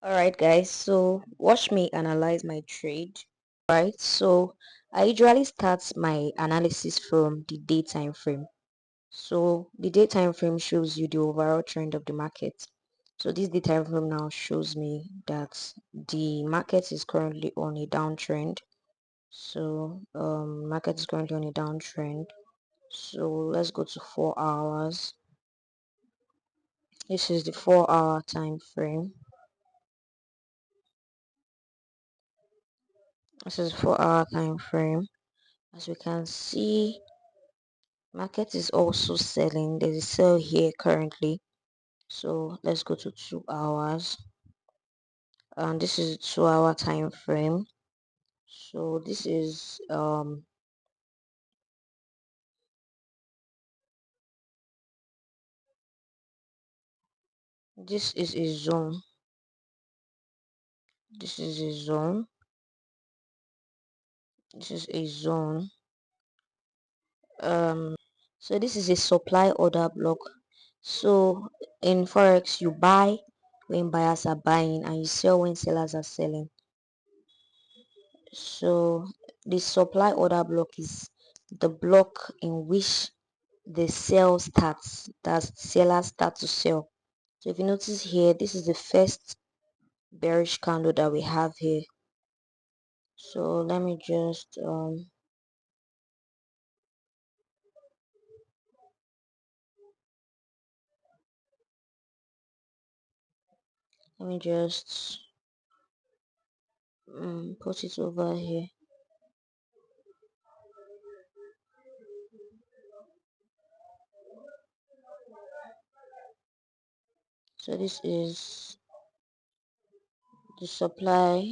Alright guys, so watch me analyze my trade. Right, so I usually start my analysis from the day time frame. So the day time frame shows you the overall trend of the market. So this day time frame now shows me that the market is currently on a downtrend. So market is currently on a downtrend. So let's go to 4 hours. This is the 4 hour time frame. This is 4 hour time frame. As we can see, market is also selling. There's a sell here currently. So let's go to 2 hours. And this is a 2 hour time frame. So this is a zone. This is a zone. This is a zone. So this is a supply order block. So in forex you buy when buyers are buying and you sell when sellers are selling. So the supply order block is the block in which the sell starts, that sellers start to sell. So if you notice here, this is the first bearish candle that we have here. So let me just put it over here. So this is the supply.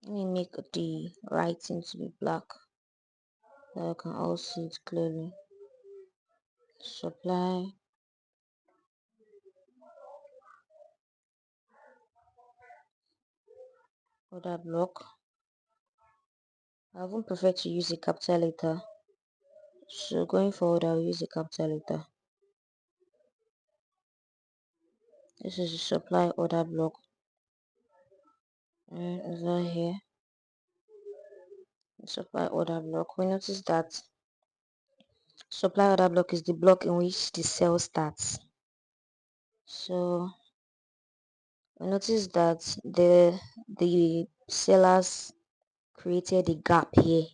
Let me make the writing to be black so I can all see it clearly. Supply order block. I won't prefer to use a capital letter. So going forward, I'll use a capital letter. This is the supply order block. And over here, the supply order block. We notice that supply order block is the block in which the sell starts. So we notice that the sellers created a gap here.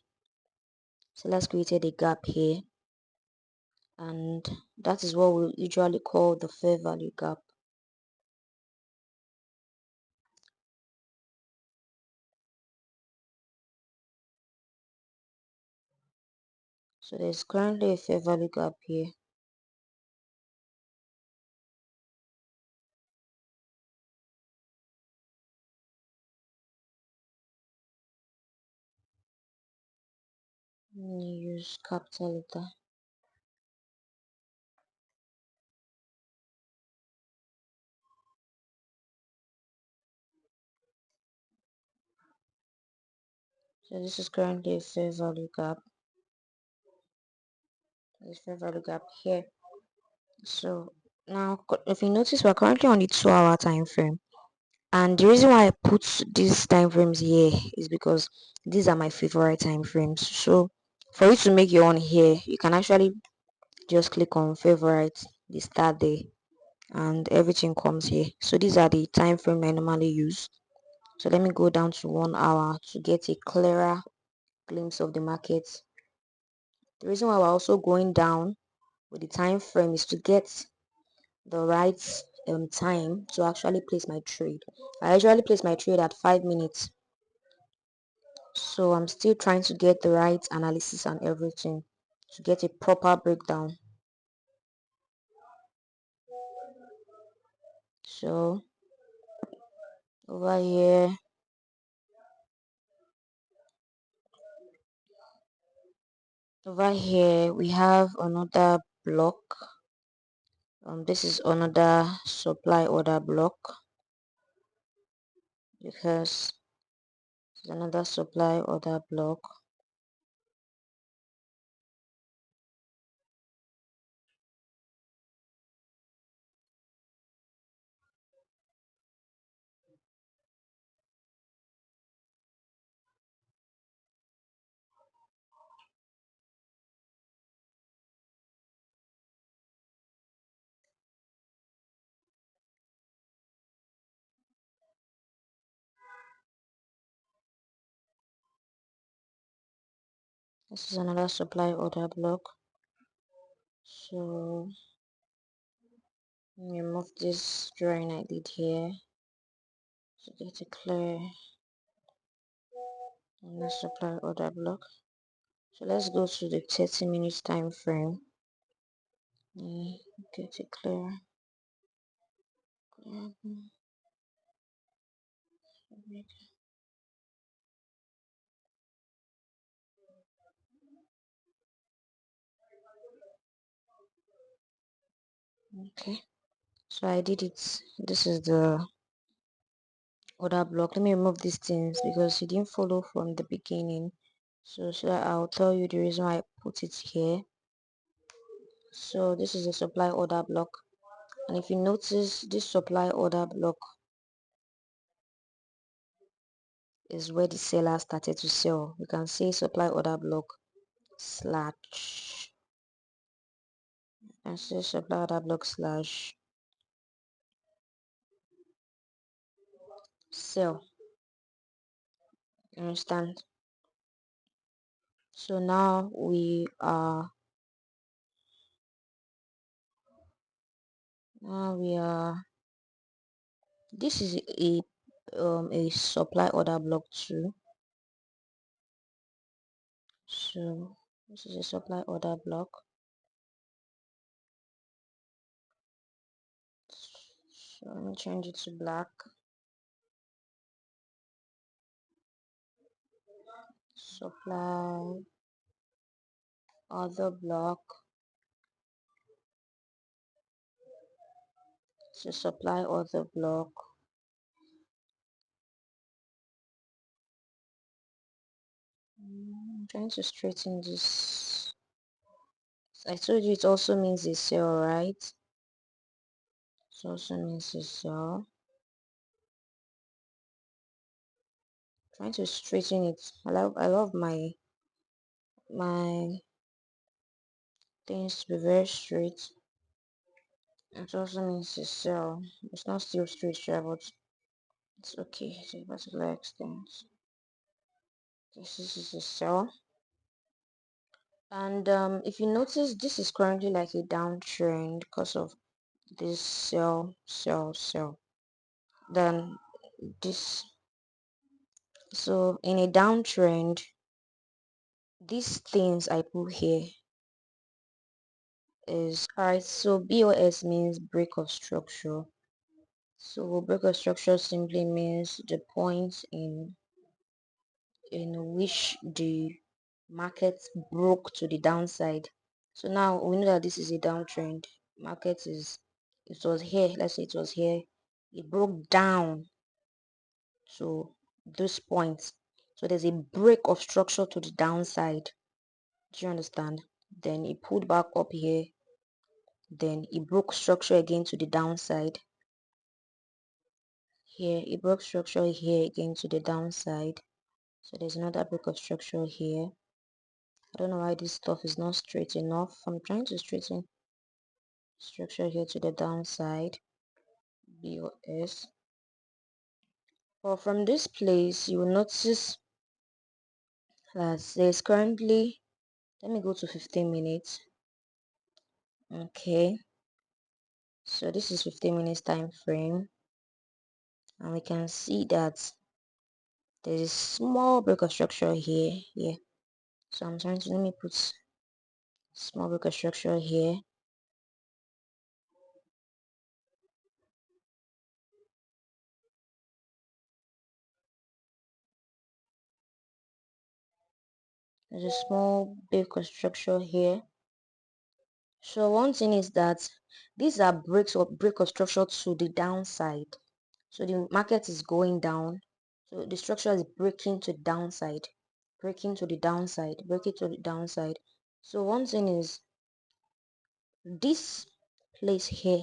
Sellers created a gap here, and that is what we usually call the fair value gap. So there's currently a fair value gap here. Let me use capital letter. So this is currently a fair value gap. There's fair value gap here. So now if you notice, we're currently on the 2 hour time frame. And the reason why I put these time frames here is because these are my favorite time frames. So for you to make your own here, you can actually just click on favorite, the start there, and everything comes here. So these are the time frame I normally use. So let me go down to 1 hour to get a clearer glimpse of the market. The reason why we're also going down with the time frame is to get the right time to actually place my trade. I usually place my trade at 5 minutes. So I'm still trying to get the right analysis and everything to get a proper breakdown. So over here, we have another block. This is another supply order block because it's another supply order block. This is another supply order block. So remove this drawing I did here to get it clear on the supply order block. So let's go to the 30 minutes time frame. Get it clear. Okay, so I did it. This is the order block. Let me remove these things because you didn't follow from the beginning. So I'll tell you the reason why I put it here. So this is a supply order block, and if you notice, this supply order block is where the seller started to sell. You can say supply order block slash, and say supply order block slash sell. You understand? So now we are this is a supply order block too. So this is a supply order block. So let me change it to black. Supply order block. So supply order block. I'm trying to straighten this. I told you it also means a sell, right? It also means a sell. Trying to straighten it. I love my things to be very straight. It also means a sell. It's not still straight, sure, but it's okay to a particular extent. This is a sell. And if you notice, this is currently like a downtrend because of this sell. Then this, so in a downtrend, these things I put here is alright. So BOS means break of structure. So break of structure simply means the point in which the market broke to the downside. So now we know that this is a downtrend. Market is, it was here, let's say it was here, it broke down to this point. So there's a break of structure to the downside. Do you understand? Then it pulled back up here, then it broke structure again to the downside. Here it broke structure here again to the downside. So there's another break of structure here. I don't know why this stuff is not straight enough. I'm trying to straighten structure here to the downside. BOS. But from this place, you will notice that there's currently, let me go to 15 minutes. Okay. So this is 15 minutes time frame. And we can see that there's a small break of structure here. Yeah. So I'm trying to, let me put small break of structure here. There's a small break of structure here. So one thing is that these are break of structure to the downside. So the market is going down. So the structure is breaking to the downside, breaking to the downside, breaking to the downside. So one thing is this place here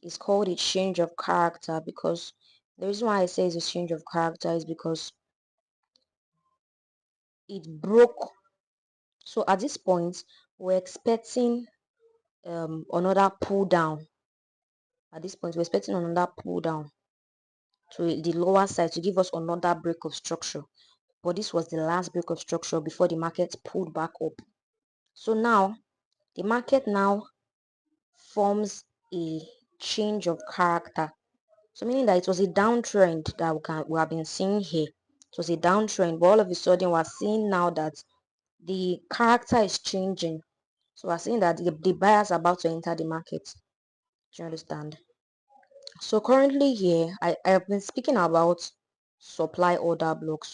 is called a change of character, because the reason why I say it's a change of character is because it broke. So at this point, we're expecting another pull down. At this point, we're expecting another pull down to the lower side to give us another break of structure. but this was the last break of structure before the market pulled back up. So now the market now forms a change of character. So meaning that it was a downtrend that we have been seeing here. It was a downtrend, but all of a sudden we're seeing now that the character is changing. So we're seeing that the buyers are about to enter the market. Do you understand? So currently here, I have been speaking about supply order block,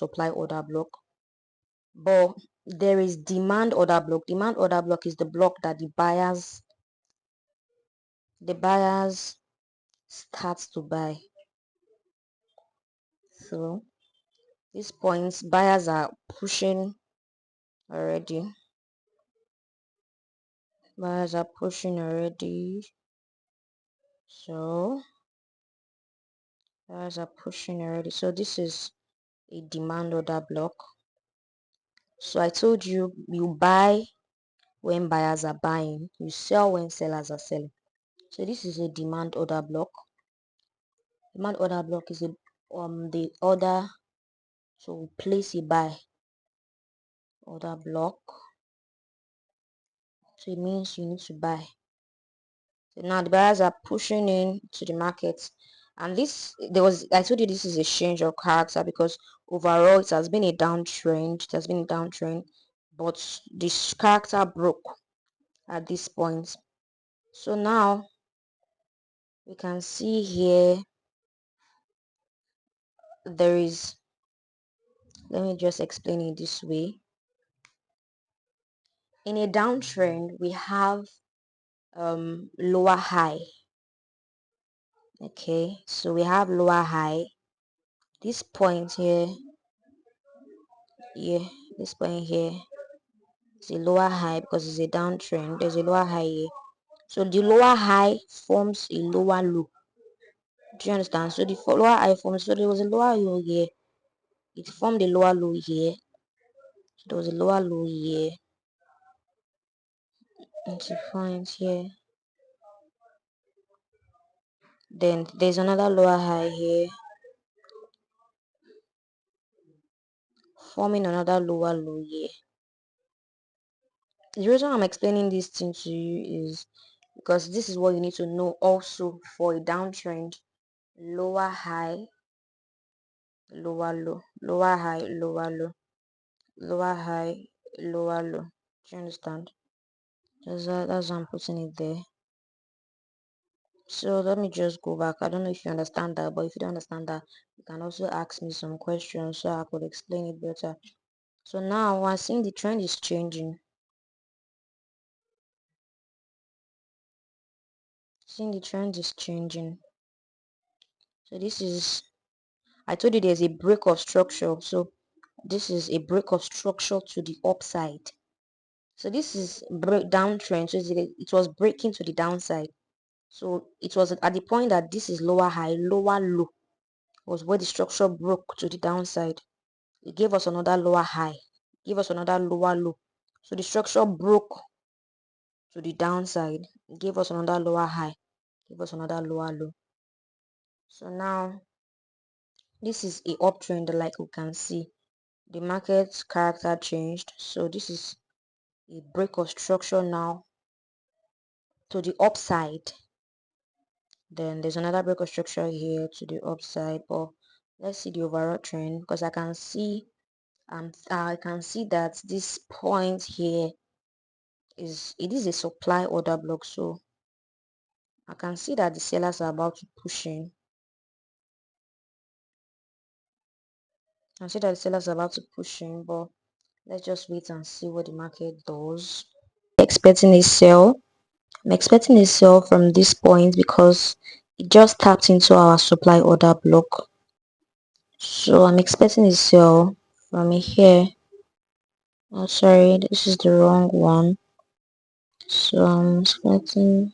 but there is demand order block. Demand order block is the block that the buyers start to buy. So these points, buyers are pushing already. Buyers are pushing already. So buyers are pushing already. So this is a demand order block. So I told you, you buy when buyers are buying, you sell when sellers are selling. So this is a demand order block. Demand order block is the order to place a buy order block. So it means you need to buy. So now the buyers are pushing in to the market, and I told you this is a change of character because overall it has been a downtrend. It has been a downtrend, but this character broke at this point. So now we can see here there is, let me just explain it this way. In a downtrend we have lower high. Okay, so we have lower high. This point here, this point here is a lower high because it's a downtrend. There's a lower high here. So the lower high forms a lower low. Do you understand? So the lower high forms, so there was a lower low here. It formed a lower low here. So there was a lower low here. It's a point here. Then there's another lower high here, forming another lower low here. The reason I'm explaining this thing to you is because this is what you need to know also for a downtrend. Lower high, lower low, lower high, lower low, lower high, lower low. Do you understand? That's how I'm putting it there. So let me just go back. I don't know if you understand that, but if you don't understand that, you can also ask me some questions so I could explain it better. So now I'm seeing the trend is changing. Seeing the trend is changing. So this is, I told you there's a break of structure. So this is a break of structure to the upside. So this is downtrend. So it was breaking to the downside. So it was at the point that this is lower high, lower low was where the structure broke to the downside. It gave us another lower high, give us another lower low. So the structure broke to the downside, it gave us another lower high, give us another lower low. So now this is a uptrend, like we can see. The market's character changed. So this is a break of structure now to the upside. Then there's another break of structure here to the upside. But let's see the overall trend, because I can see that this point here is a supply order block. So I can see that the sellers are about to push in. I see that the sellers are about to push in, but let's just wait and see what the market does. Expecting a sell. I'm expecting a sell from this point because it just tapped into our supply order block. So I'm expecting a sell from here. Oh, sorry, this is the wrong one. So I'm expecting,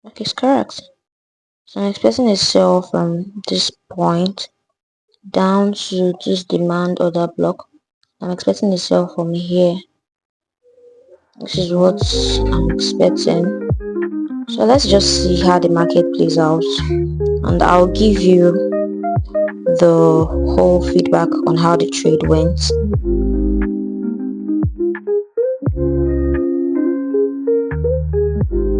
okay, it's correct. So I'm expecting a sell from this point down to this demand order block. I'm expecting a sell from here. This is what I'm expecting. So let's just see how the market plays out and I'll give you the whole feedback on how the trade went.